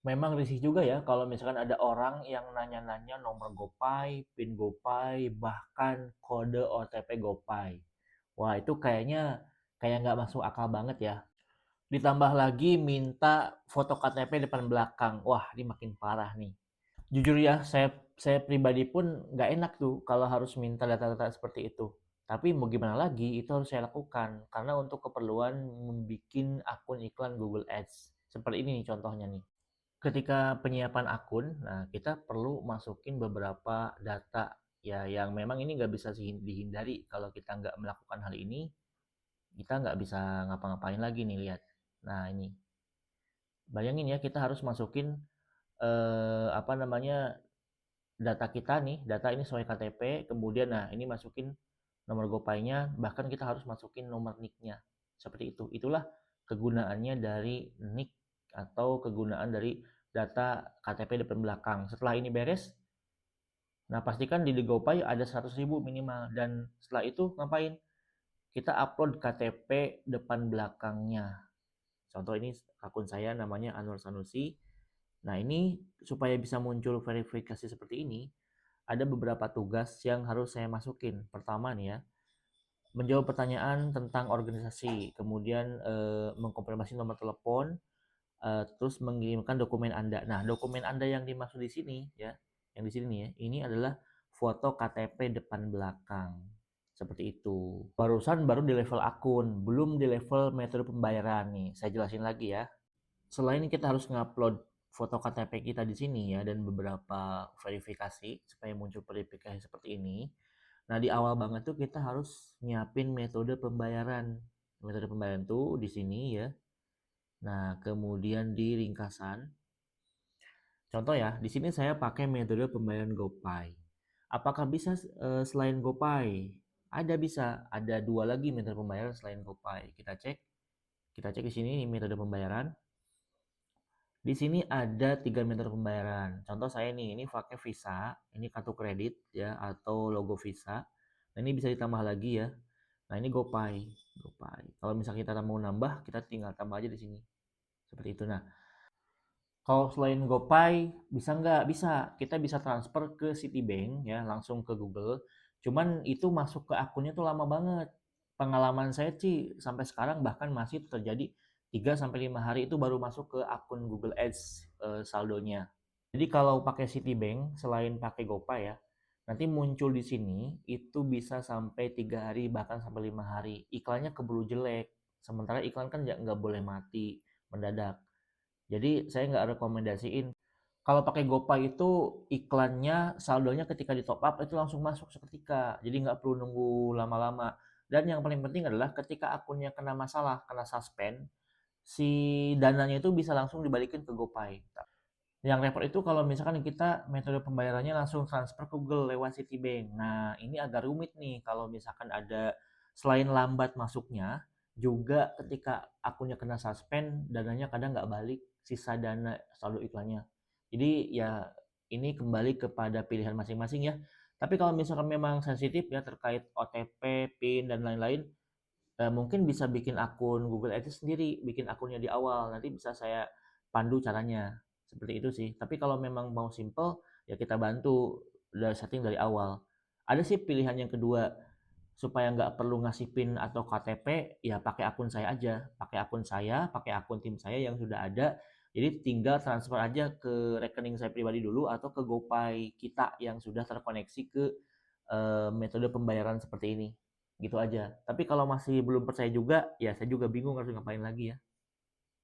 Memang risih juga ya kalau misalkan ada orang yang nanya-nanya nomor GoPay, PIN GoPay, bahkan kode OTP GoPay. Wah, itu kayaknya kayak nggak masuk akal banget ya. Ditambah lagi minta foto KTP depan belakang. Wah, ini makin parah nih. Jujur ya, saya pribadi pun nggak enak tuh kalau harus minta data-data seperti itu. Tapi mau gimana lagi, itu harus saya lakukan. Karena untuk keperluan membuat akun iklan Google Ads. Seperti ini nih contohnya nih. Ketika penyiapan akun, nah kita perlu masukin beberapa data ya yang memang ini nggak bisa dihindari. Kalau kita nggak melakukan hal ini, kita nggak bisa ngapa-ngapain lagi nih lihat. Nah ini, bayangin ya kita harus masukin apa namanya data kita nih, data ini sesuai KTP, kemudian nah ini masukin nomor GoPay-nya, bahkan kita harus masukin nomor NIK-nya. Seperti itu. Itulah kegunaannya dari NIK atau kegunaan dari data KTP depan belakang. Setelah ini beres, nah pastikan di GoPay ada 100.000 minimal dan setelah itu ngapain? Kita upload KTP depan belakangnya. Contoh ini akun saya namanya Anwar Sanusi. Nah, ini supaya bisa muncul verifikasi seperti ini, ada beberapa tugas yang harus saya masukin. Pertama nih ya, menjawab pertanyaan tentang organisasi, kemudian mengkonfirmasi nomor telepon, terus mengirimkan dokumen Anda. Nah, dokumen Anda yang dimaksud di sini ya, yang di sini nih ya, ini adalah foto KTP depan belakang. Seperti itu. Barusan baru di level akun, belum di level metode pembayaran nih. Saya jelasin lagi ya. Selain kita harus ngupload foto KTP kita di sini ya dan beberapa verifikasi supaya muncul verifikasi seperti ini. Nah, di awal banget tuh kita harus nyiapin metode pembayaran. Metode pembayaran tuh di sini ya. Nah, kemudian di ringkasan. Contoh ya, di sini saya pakai metode pembayaran GoPay. Apakah bisa selain GoPay? Ada bisa, ada dua lagi metode pembayaran selain GoPay. Kita cek di sini metode pembayaran. Di sini ada 3 metode pembayaran. Contoh saya nih, ini pakai Visa, ini kartu kredit ya atau logo Visa. Nah, ini bisa ditambah lagi ya. Nah, ini GoPay, GoPay. Kalau misalnya kita mau nambah, kita tinggal tambah aja di sini. Seperti itu. Nah, kalau selain GoPay bisa nggak? Bisa. Kita bisa transfer ke Citibank ya, langsung ke Google. Cuman itu masuk ke akunnya tuh lama banget. Pengalaman saya sih sampai sekarang bahkan masih terjadi 3 sampai 5 hari itu baru masuk ke akun Google Ads saldonya. Jadi kalau pakai Citibank selain pakai GoPay ya, nanti muncul di sini itu bisa sampai 3 hari bahkan sampai 5 hari. Iklannya keburu jelek. Sementara iklan kan nggak boleh mati mendadak. Jadi saya nggak rekomendasiin. Kalau pakai GoPay itu iklannya saldonya ketika di top up itu langsung masuk seketika. Jadi nggak perlu nunggu lama-lama. Dan yang paling penting adalah ketika akunnya kena masalah, kena suspend, si dananya itu bisa langsung dibalikin ke GoPay. Yang repot itu kalau misalkan kita metode pembayarannya langsung transfer ke Google lewat Citibank. Nah, ini agak rumit nih kalau misalkan ada selain lambat masuknya, juga ketika akunnya kena suspend, dananya kadang nggak balik, sisa dana saldo iklannya. Jadi ya ini kembali kepada pilihan masing-masing ya. Tapi kalau misalkan memang sensitif ya terkait OTP, PIN, dan lain-lain, mungkin bisa bikin akun Google Ads sendiri, bikin akunnya di awal. Nanti bisa saya pandu caranya. Seperti itu sih. Tapi kalau memang mau simple, ya kita bantu dari setting dari awal. Ada sih pilihan yang kedua, supaya nggak perlu ngasih PIN atau KTP, ya pakai akun saya aja. Pakai akun saya, pakai akun tim saya yang sudah ada. Jadi tinggal transfer aja ke rekening saya pribadi dulu atau ke GoPay kita yang sudah terkoneksi ke metode pembayaran seperti ini. Gitu aja. Tapi kalau masih belum percaya juga, ya saya juga bingung harus ngapain lagi ya.